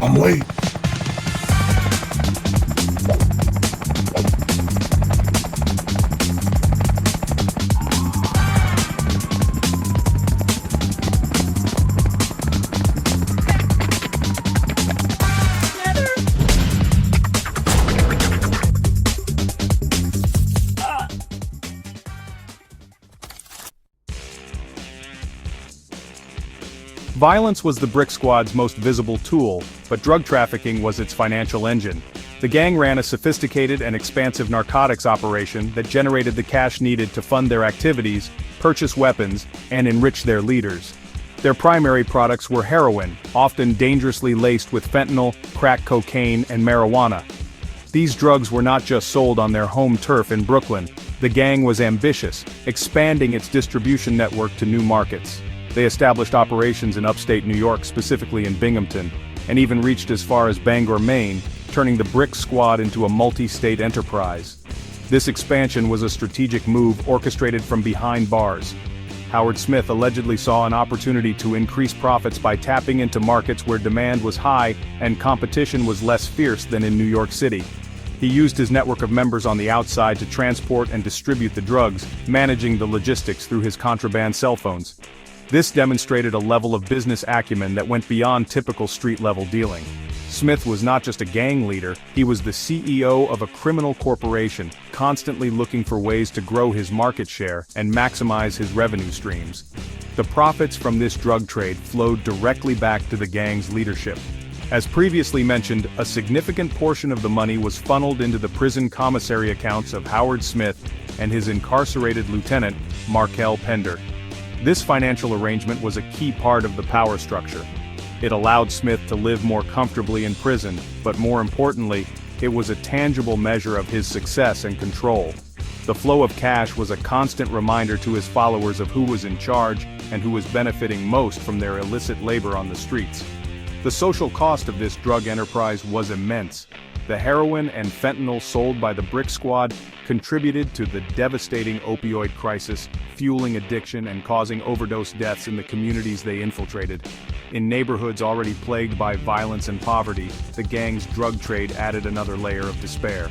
I'm late. Violence was the Brick Squad's most visible tool, but drug trafficking was its financial engine. The gang ran a sophisticated and expansive narcotics operation that generated the cash needed to fund their activities, purchase weapons, and enrich their leaders. Their primary products were heroin, often dangerously laced with fentanyl, crack cocaine, and marijuana. These drugs were not just sold on their home turf in Brooklyn. The gang was ambitious, expanding its distribution network to new markets. They established operations in upstate New York, specifically in Binghamton, and even reached as far as Bangor, Maine, turning the Brick Squad into a multi-state enterprise. This expansion was a strategic move orchestrated from behind bars. Howard Smith allegedly saw an opportunity to increase profits by tapping into markets where demand was high and competition was less fierce than in New York City. He used his network of members on the outside to transport and distribute the drugs, managing the logistics through his contraband cell phones. This demonstrated a level of business acumen that went beyond typical street-level dealing. Smith was not just a gang leader, he was the CEO of a criminal corporation, constantly looking for ways to grow his market share and maximize his revenue streams. The profits from this drug trade flowed directly back to the gang's leadership. As previously mentioned, a significant portion of the money was funneled into the prison commissary accounts of Howard Smith and his incarcerated lieutenant, Markel Pender. This financial arrangement was a key part of the power structure. It allowed Smith to live more comfortably in prison, but more importantly, it was a tangible measure of his success and control. The flow of cash was a constant reminder to his followers of who was in charge and who was benefiting most from their illicit labor on the streets. The social cost of this drug enterprise was immense. The heroin and fentanyl sold by the Brick Squad contributed to the devastating opioid crisis, fueling addiction and causing overdose deaths in the communities they infiltrated. In neighborhoods already plagued by violence and poverty, the gang's drug trade added another layer of despair.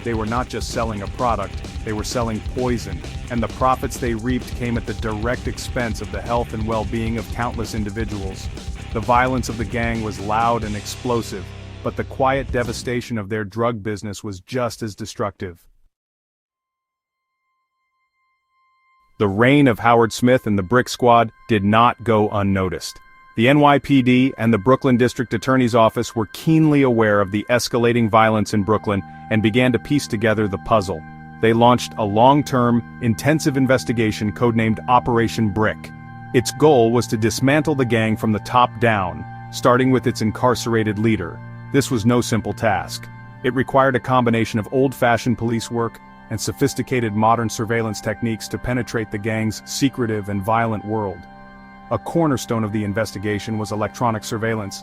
They were not just selling a product, they were selling poison, and the profits they reaped came at the direct expense of the health and well-being of countless individuals. The violence of the gang was loud and explosive, but the quiet devastation of their drug business was just as destructive. The reign of Howard Smith and the Brick Squad did not go unnoticed. The NYPD and the Brooklyn District Attorney's Office were keenly aware of the escalating violence in Brooklyn and began to piece together the puzzle. They launched a long-term, intensive investigation codenamed Operation Brick. Its goal was to dismantle the gang from the top down, starting with its incarcerated leader. This was no simple task. It required a combination of old-fashioned police work and sophisticated modern surveillance techniques to penetrate the gang's secretive and violent world. A cornerstone of the investigation was electronic surveillance.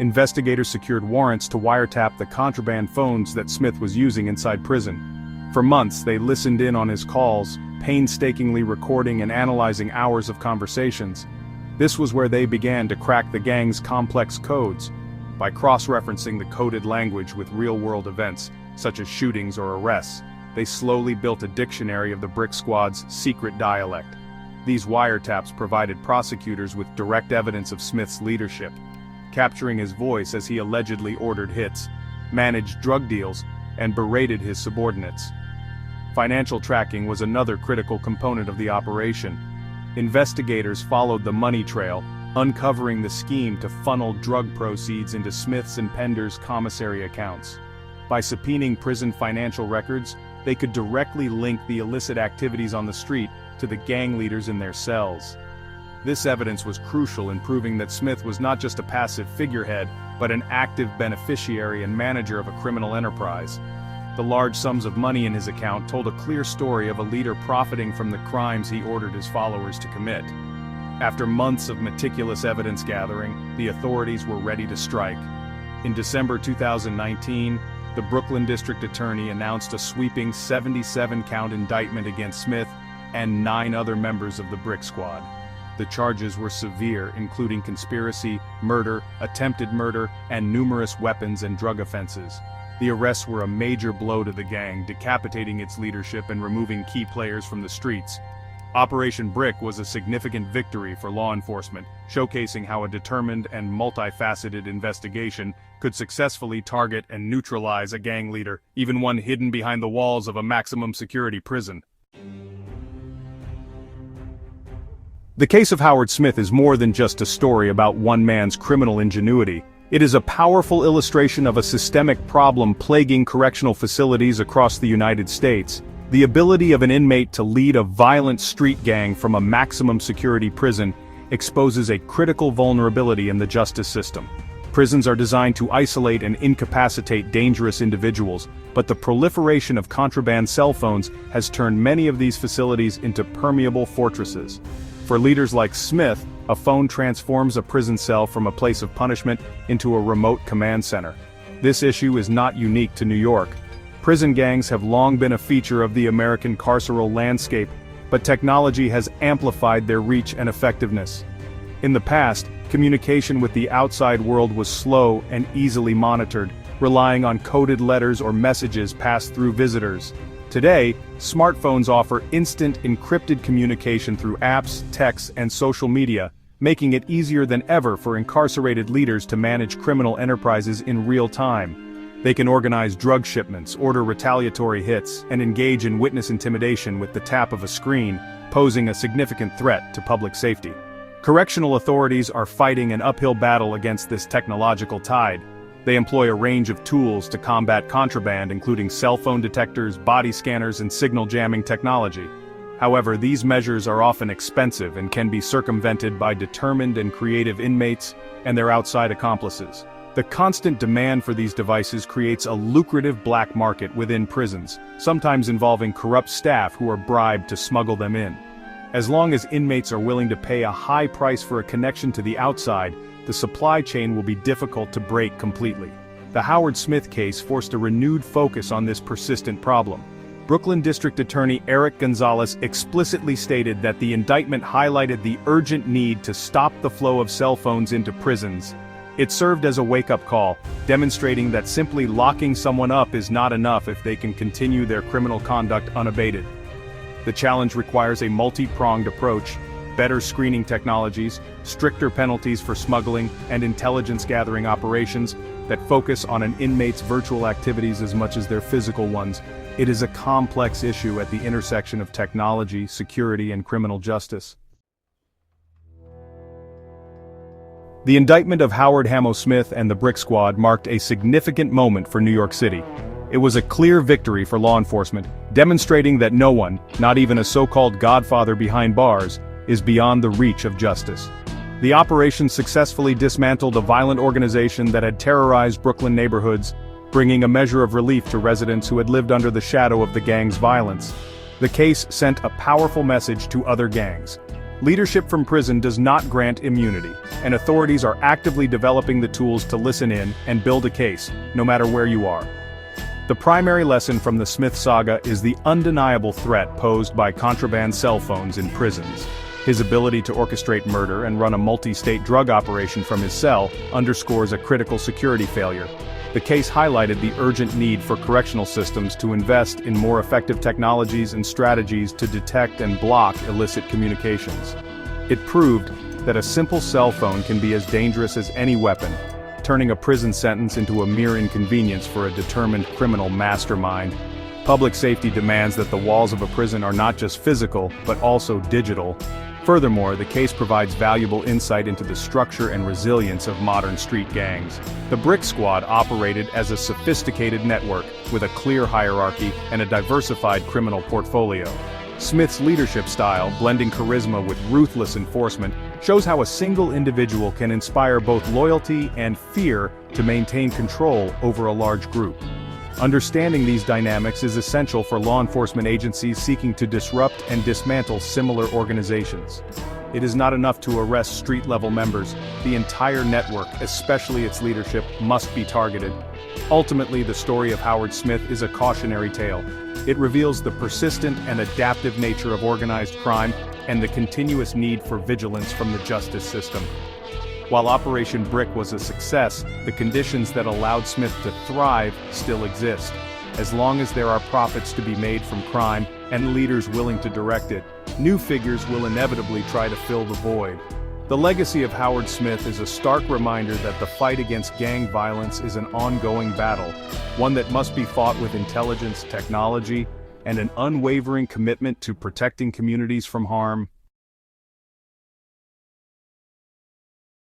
Investigators secured warrants to wiretap the contraband phones that Smith was using inside prison. For months, they listened in on his calls, painstakingly recording and analyzing hours of conversations. This was where they began to crack the gang's complex codes. By cross-referencing the coded language with real-world events, such as shootings or arrests, they slowly built a dictionary of the Brick Squad's secret dialect. These wiretaps provided prosecutors with direct evidence of Smith's leadership, capturing his voice as he allegedly ordered hits, managed drug deals, and berated his subordinates. Financial tracking was another critical component of the operation. Investigators followed the money trail, uncovering the scheme to funnel drug proceeds into Smith's and Pender's commissary accounts. By subpoenaing prison financial records, they could directly link the illicit activities on the street to the gang leaders in their cells. This evidence was crucial in proving that Smith was not just a passive figurehead, but an active beneficiary and manager of a criminal enterprise. The large sums of money in his account told a clear story of a leader profiting from the crimes he ordered his followers to commit. After months of meticulous evidence gathering, the authorities were ready to strike. In December 2019, the Brooklyn District Attorney announced a sweeping 77-count indictment against Smith and 9 other members of the Brick Squad. The charges were severe, including conspiracy, murder, attempted murder, and numerous weapons and drug offenses. The arrests were a major blow to the gang, decapitating its leadership and removing key players from the streets. Operation Brick was a significant victory for law enforcement, showcasing how a determined and multifaceted investigation could successfully target and neutralize a gang leader, even one hidden behind the walls of a maximum security prison. The case of Howard Smith is more than just a story about one man's criminal ingenuity. It is a powerful illustration of a systemic problem plaguing correctional facilities across the United States. The ability of an inmate to lead a violent street gang from a maximum security prison exposes a critical vulnerability in the justice system. Prisons are designed to isolate and incapacitate dangerous individuals, but the proliferation of contraband cell phones has turned many of these facilities into permeable fortresses. For leaders like Smith, a phone transforms a prison cell from a place of punishment into a remote command center. This issue is not unique to New York. Prison gangs have long been a feature of the American carceral landscape, but technology has amplified their reach and effectiveness. In the past, communication with the outside world was slow and easily monitored, relying on coded letters or messages passed through visitors. Today, smartphones offer instant encrypted communication through apps, texts, and social media, making it easier than ever for incarcerated leaders to manage criminal enterprises in real time. They can organize drug shipments, order retaliatory hits, and engage in witness intimidation with the tap of a screen, posing a significant threat to public safety. Correctional authorities are fighting an uphill battle against this technological tide. They employ a range of tools to combat contraband, including cell phone detectors, body scanners, and signal jamming technology. However, these measures are often expensive and can be circumvented by determined and creative inmates and their outside accomplices. The constant demand for these devices creates a lucrative black market within prisons, sometimes involving corrupt staff who are bribed to smuggle them in. As long as inmates are willing to pay a high price for a connection to the outside, the supply chain will be difficult to break completely. The Howard Smith case forced a renewed focus on this persistent problem. Brooklyn District Attorney Eric Gonzalez explicitly stated that the indictment highlighted the urgent need to stop the flow of cell phones into prisons. It served as a wake-up call, demonstrating that simply locking someone up is not enough if they can continue their criminal conduct unabated. The challenge requires a multi-pronged approach: better screening technologies, stricter penalties for smuggling, and intelligence-gathering operations that focus on an inmate's virtual activities as much as their physical ones. It is a complex issue at the intersection of technology, security, and criminal justice. The indictment of Howard "Hamo" Smith and the Brick Squad marked a significant moment for New York City. It was a clear victory for law enforcement, demonstrating that no one, not even a so-called godfather behind bars, is beyond the reach of justice. The operation successfully dismantled a violent organization that had terrorized Brooklyn neighborhoods, bringing a measure of relief to residents who had lived under the shadow of the gang's violence. The case sent a powerful message to other gangs. Leadership from prison does not grant immunity, and authorities are actively developing the tools to listen in and build a case, no matter where you are. The primary lesson from the Smith saga is the undeniable threat posed by contraband cell phones in prisons. His ability to orchestrate murder and run a multi-state drug operation from his cell underscores a critical security failure. The case highlighted the urgent need for correctional systems to invest in more effective technologies and strategies to detect and block illicit communications. It proved that a simple cell phone can be as dangerous as any weapon, turning a prison sentence into a mere inconvenience for a determined criminal mastermind. Public safety demands that the walls of a prison are not just physical, but also digital. Furthermore, the case provides valuable insight into the structure and resilience of modern street gangs. The Brick Squad operated as a sophisticated network, with a clear hierarchy and a diversified criminal portfolio. Smith's leadership style, blending charisma with ruthless enforcement, shows how a single individual can inspire both loyalty and fear to maintain control over a large group. Understanding these dynamics is essential for law enforcement agencies seeking to disrupt and dismantle similar organizations. It is not enough to arrest street-level members. The entire network, especially its leadership, must be targeted. Ultimately, the story of Howard Smith is a cautionary tale. It reveals the persistent and adaptive nature of organized crime and the continuous need for vigilance from the justice system. While Operation Brick was a success, the conditions that allowed Smith to thrive still exist. As long as there are profits to be made from crime and leaders willing to direct it, new figures will inevitably try to fill the void. The legacy of Howard Smith is a stark reminder that the fight against gang violence is an ongoing battle, one that must be fought with intelligence, technology, and an unwavering commitment to protecting communities from harm.